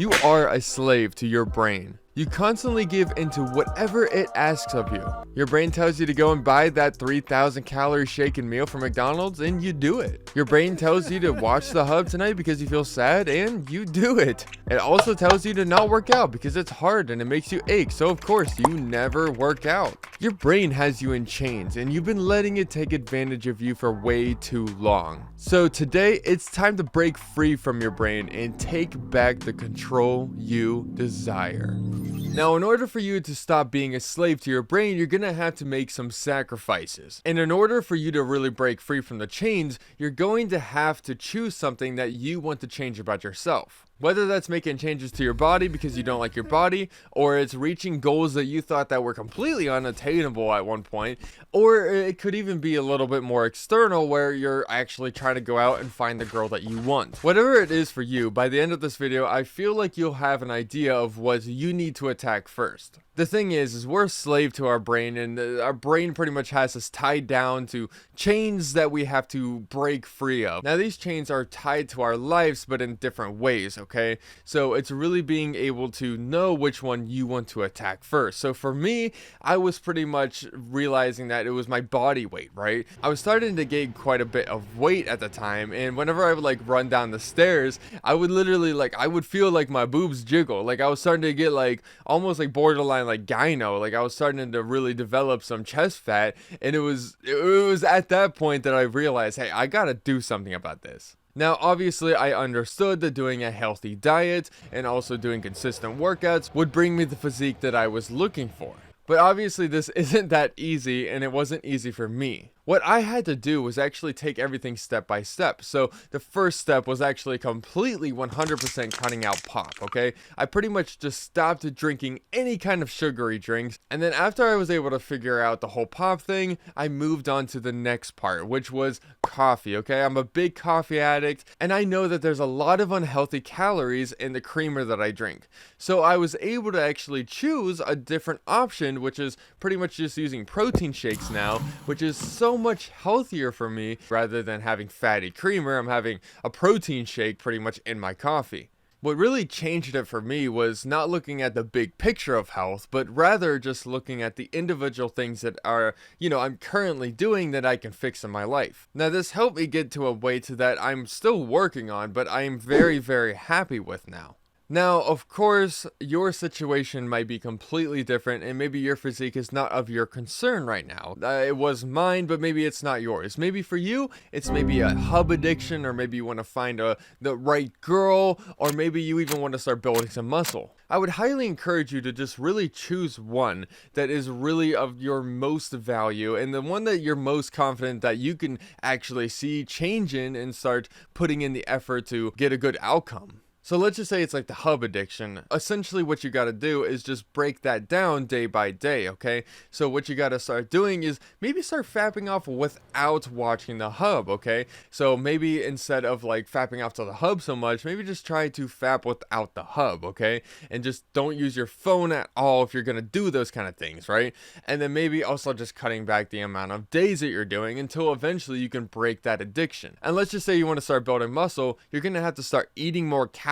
You are a slave to your brain. You constantly give into whatever it asks of you. Your brain tells you to go and buy that 3,000 calorie shaken meal from McDonald's, and you do it. Your brain tells you to watch the hub tonight because you feel sad, and you do it. It also tells you to not work out because it's hard and it makes you ache, so of course you never work out. Your brain has you in chains, and you've been letting it take advantage of you for way too long. So today, it's time to break free from your brain and take back the control you desire. Now, in order for you to stop being a slave to your brain, you're gonna have to make some sacrifices. And in order for you to really break free from the chains, you're going to have to choose something that you want to change about yourself. Whether that's making changes to your body because you don't like your body, or it's reaching goals that you thought that were completely unattainable at one point, or it could even be a little bit more external where you're actually trying to go out and find the girl that you want. Whatever it is for you, by the end of this video, I feel like you'll have an idea of what you need to attack first. The thing is we're a slave to our brain, and our brain pretty much has us tied down to chains that we have to break free of. Now, these chains are tied to our lives, but in different ways, okay? So it's really being able to know which one you want to attack first. So for me, I was pretty much realizing that it was my body weight, right? I was starting to gain quite a bit of weight at the time, and whenever I would like run down the stairs, I would literally I would feel like my boobs jiggle. Like I was starting to get like almost like borderline like gyno. Like I was starting to really develop some chest fat, and it was at that point that I realized, hey, I gotta do something about this. Now, obviously, I understood that doing a healthy diet and also doing consistent workouts would bring me the physique that I was looking for. But obviously, this isn't that easy, and it wasn't easy for me. What I had to do was actually take everything step by step. So the first step was actually completely 100% cutting out pop, okay? I pretty much just stopped drinking any kind of sugary drinks. And then after I was able to figure out the whole pop thing, I moved on to the next part, which was coffee, okay? I'm a big coffee addict, and I know that there's a lot of unhealthy calories in the creamer that I drink. So I was able to actually choose a different option, which is pretty much just using protein shakes now, which is so much healthier for me. Rather than having fatty creamer, I'm having a protein shake pretty much in my coffee. What really changed it for me was not looking at the big picture of health, but rather just looking at the individual things that are, I'm currently doing that I can fix in my life. Now, this helped me get to a weight that I'm still working on, but I am very, very happy with now. Now, of course, your situation might be completely different, and maybe your physique is not of your concern right now. It was mine, but maybe it's not yours. Maybe for you, it's maybe a hub addiction, or maybe you want to find the right girl, or maybe you even want to start building some muscle. I would highly encourage you to just really choose one that is really of your most value, and the one that you're most confident that you can actually see change in and start putting in the effort to get a good outcome. So let's just say it's like the hub addiction. Essentially what you got to do is just break that down day by day, okay? So what you got to start doing is maybe start fapping off without watching the hub, okay? So maybe instead of like fapping off to the hub so much, maybe just try to fap without the hub, okay? And just don't use your phone at all if you're going to do those kind of things, right? And then maybe also just cutting back the amount of days that you're doing until eventually you can break that addiction. And let's just say you want to start building muscle, you're going to have to start eating more calories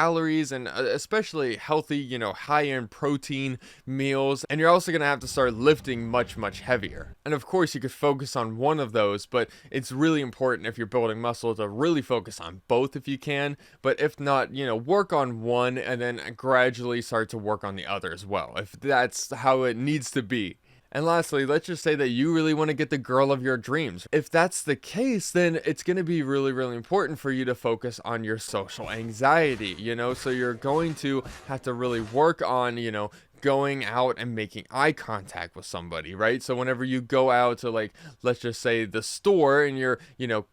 and especially healthy, high-end protein meals. And you're also going to have to start lifting much, much heavier. And of course, you could focus on one of those, but it's really important if you're building muscle to really focus on both if you can. But if not, work on one and then gradually start to work on the other as well, if that's how it needs to be. And lastly, let's just say that you really want to get the girl of your dreams. If that's the case, then it's going to be really, really important for you to focus on your social anxiety, so you're going to have to really work on, going out and making eye contact with somebody, right? So whenever you go out to let's just say the store and you're,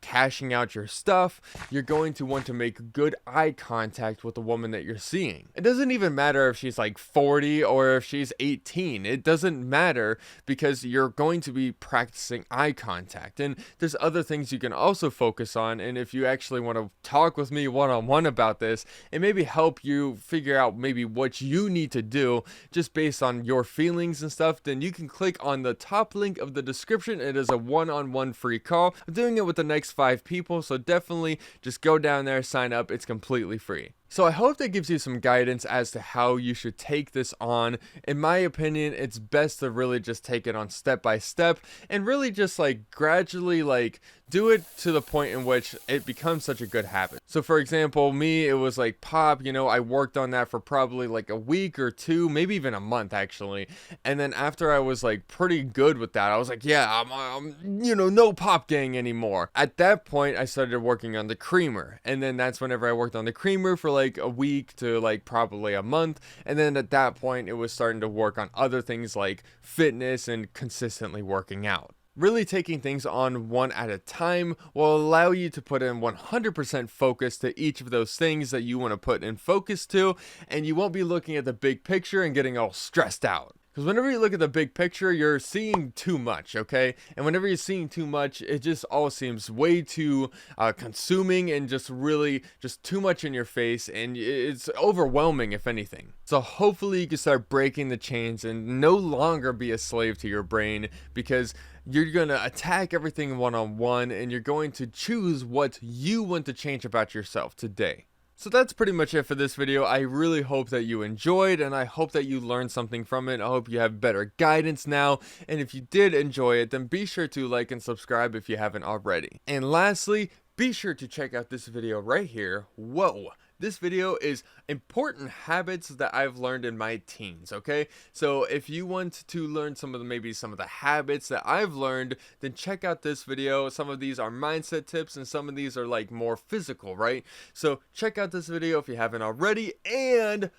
cashing out your stuff, you're going to want to make good eye contact with the woman that you're seeing. It doesn't even matter if she's 40 or if she's 18. It doesn't matter because you're going to be practicing eye contact. And there's other things you can also focus on. And if you actually want to talk with me one-on-one about this, it maybe help you figure out maybe what you need to do just based on your feelings and stuff, then you can click on the top link of the description. It is a one-on-one free call. I'm doing it with the next 5 people, so definitely just go down there, sign up. It's completely free. So I hope that gives you some guidance as to how you should take this on. In my opinion, it's best to really just take it on step by step and really just like gradually like do it to the point in which it becomes such a good habit. So for example, me, it was like pop, you know, I worked on that for probably like a week or two, maybe even a month actually. And then after I was like pretty good with that, I was like, yeah, I'm you know, no pop gang anymore. At that point, I started working on the creamer. And then that's whenever I worked on the creamer for like a week to like probably a month. And then at that point, it was starting to work on other things like fitness and consistently working out. Really taking things on one at a time will allow you to put in 100% focus to each of those things that you want to put in focus to, and you won't be looking at the big picture and getting all stressed out. Because whenever you look at the big picture, you're seeing too much, okay? And whenever you're seeing too much, it just all seems way too consuming and just really just too much in your face, and it's overwhelming if anything. So hopefully you can start breaking the chains and no longer be a slave to your brain, because you're going to attack everything one-on-one and you're going to choose what you want to change about yourself today. So that's pretty much it for this video. I really hope that you enjoyed, and I hope that you learned something from it. I hope you have better guidance now, and if you did enjoy it, then be sure to like and subscribe if you haven't already. And lastly, be sure to check out this video right here. Whoa! This video is important habits that I've learned in my teens, okay? So if you want to learn maybe some of the habits that I've learned, then check out this video. Some of these are mindset tips and some of these are like more physical, right? So check out this video if you haven't already, and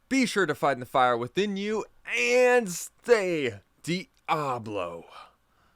be sure to fight the fire within you and stay Diablo.